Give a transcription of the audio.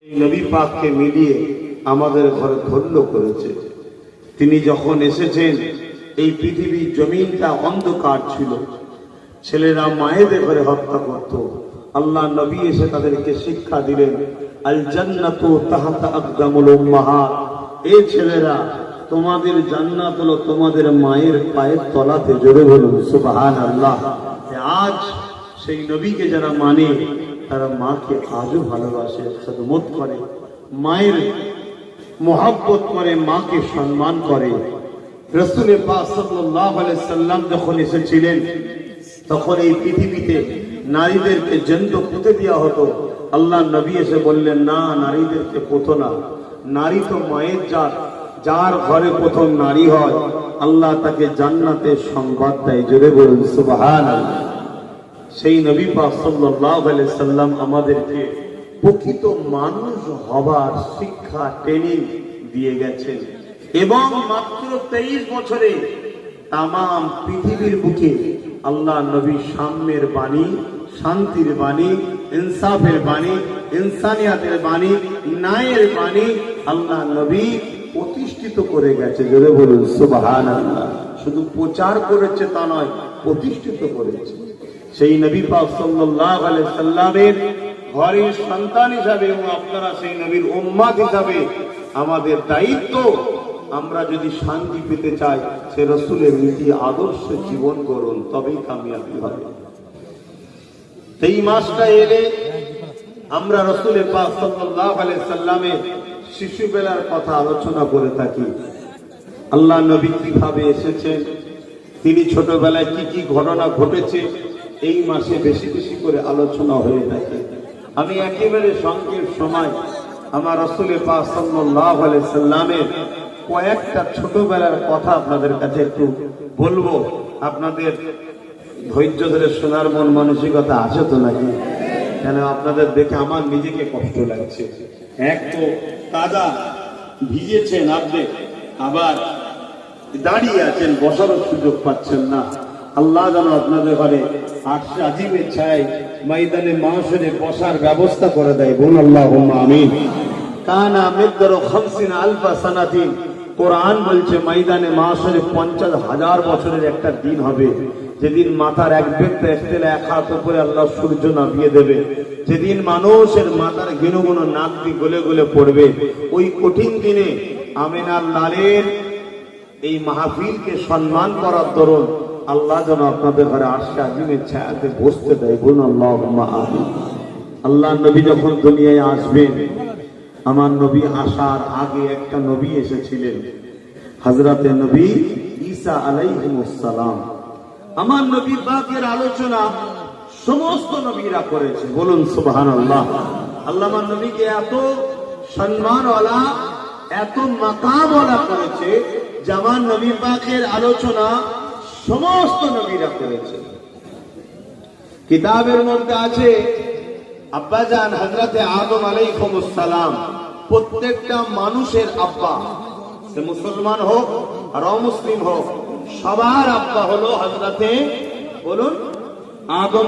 নবী পাককে মিলিয়ে আমাদের ঘরে ধন্য করেছে। তিনি যখন এসেছেন এই পৃথিবীর জমিনটা অন্ধকার ছিল, ছেলেরা মায়েদের ঘরে হত্যা করত। আল্লাহ নবী এসে তাদেরকে শিক্ষা দিলেন, আল জান্নাতু তাহতা আকদামুল উম্মাহাত, এই ছেলেরা তোমাদের জান্নাত হলো তোমাদের মায়ের পায়ের তলাতে। জোরে বলুন সুবহানাল্লাহ। আজ সেই নবীকে যারা মানে তারা মাকে আজও ভালোবাসে, খেদমত করে, মায়ের মোহাব্বত করে, মাকে সম্মান করে। রাসূল পাক সাল্লাল্লাহু আলাইহি সাল্লাম যখন এসেছিলেন তখন এই পৃথিবীতে নারীদেরকে জ্যান্ত পুঁতে দেওয়া হতো। আল্লাহ নবী এসে বললেন, না, নারীদেরকে পুঁতো না, নারী তো মায়ের জাত, যার ঘরে প্রথম নারী হয় আল্লাহ তাকে জান্নাতের সংবাদ দেয়। জোরে বলুন সুবহানাল্লাহ। সেই নবী পাক সাল্লাল্লাহু আলাইহি সাল্লাম আমাদেরকে প্রকৃত মানুষ হবার শিক্ষা ট্রেনিং দিয়ে গেছেন এবং মাত্র 23 বছরে তামাম পৃথিবীর বুকে আল্লাহ নবী সাম্যের বাণী, শান্তির বাণী, ইনসাফের বাণী, ইনসানিয়াতের বাণী, ন্যায়ের বাণী আল্লাহ নবী প্রতিষ্ঠিত করে গেছে। জোরে বলুন সুবহানাল্লাহ। শুধু প্রচার করেছে তা নয়, প্রতিষ্ঠিত করেছে। সেই নবী পাক সাল্লাল্লাহু আলাইহি সাল্লামের ঘরের সন্তান হিসাবে এবং আপনারা সেই নবীর উম্মত হিসাবে আমাদের দায়িত্ব, আমরা যদি শান্তি পেতে চাই সে রাসূলের নীতি আদর্শে জীবন করুন, তবেই কামিয়াবি হবে। এই মাসটা এলে আমরা রাসূল পাক সাল্লাল্লাহু আলাইহি সাল্লামের শিশুবেলার কথা আলোচনা করে থাকি। আল্লাহ নবী কিভাবে এসেছেন, তিনি ছোটবেলায় কি কি ঘটনা ঘটেছে, এই মাসে বেশি বেশি করে আলোচনা হয়ে থাকে। আমি একেবারে সংক্ষেপ সময় আমার রাসূল পাক সাল্লাল্লাহু আলাইহি সাল্লামের কয়েকটা ছোটবেলার কথা আপনাদের কাছে একটু বলবো। আপনাদের ধৈর্য ধরে শোনার মন মানসিকতা আছে তো নাকি? কেন আপনাদের দেখে আমার নিজেকে কষ্ট লাগছে। এক তো কাদা ভিজেছেন আপনি, আবার দাঁড়িয়ে আছেন, বসারও সুযোগ পাচ্ছেন না। আল্লাহ যেন আপনাদের ঘরে আরশে আজিমের ছায় ময়দানে মাহশরে বসার ব্যবস্থা করে দেয়। বলুন আল্লাহুম্মা আমিন। কানা মিকদারু 50 আলফা সানাতিন, কোরআন বলছে ময়দানে মাহশরে 50,000 বছরের একটা দিন হবে, যেদিন মাথার এক বেত্তা একতেলে এক হাত উপরে আল্লাহ সূর্য নামিয়ে দেবে, যেদিন মানুষের মাথার ঘিনু ঘিনু নাক দিয়ে গলে গলে পড়বে। ওই কঠিন দিনে আমিনার লালের এই মাহফিলকে সম্মান করার দরুন আল্লাহ যেন আপনাদের ঘরে আরশে আজিমের ছায়াতে বসতে দেয়। বলুন আল্লাহুম্মা আমিন। আল্লাহ নবী যখন দুনিয়ায় আসবেন, আমার নবী আসার আগে একটা নবী এসেছিলেন, হযরতে নবী ঈসা আলাইহিস সালাম। আমার নবী পাকের আলোচনা সমস্ত নবীরা করেছে। বলুন সুবহানাল্লাহ। আল্লাহ আমার নবীকে এত সম্মানওয়ালা, এত মাকামওয়ালা করেছে যে আমার নবী পাকের আলোচনা সমস্ত নবীরা করেছে। কিতাবের মধ্যে আছে আব্বাজান হযরতে আদম আলাইহিস সালাম, প্রত্যেকটা মানুষের আব্বা, সে মুসলমান হোক আর অমুসলিম হোক, সবার আব্বা হলো হযরতে বলুন আদম।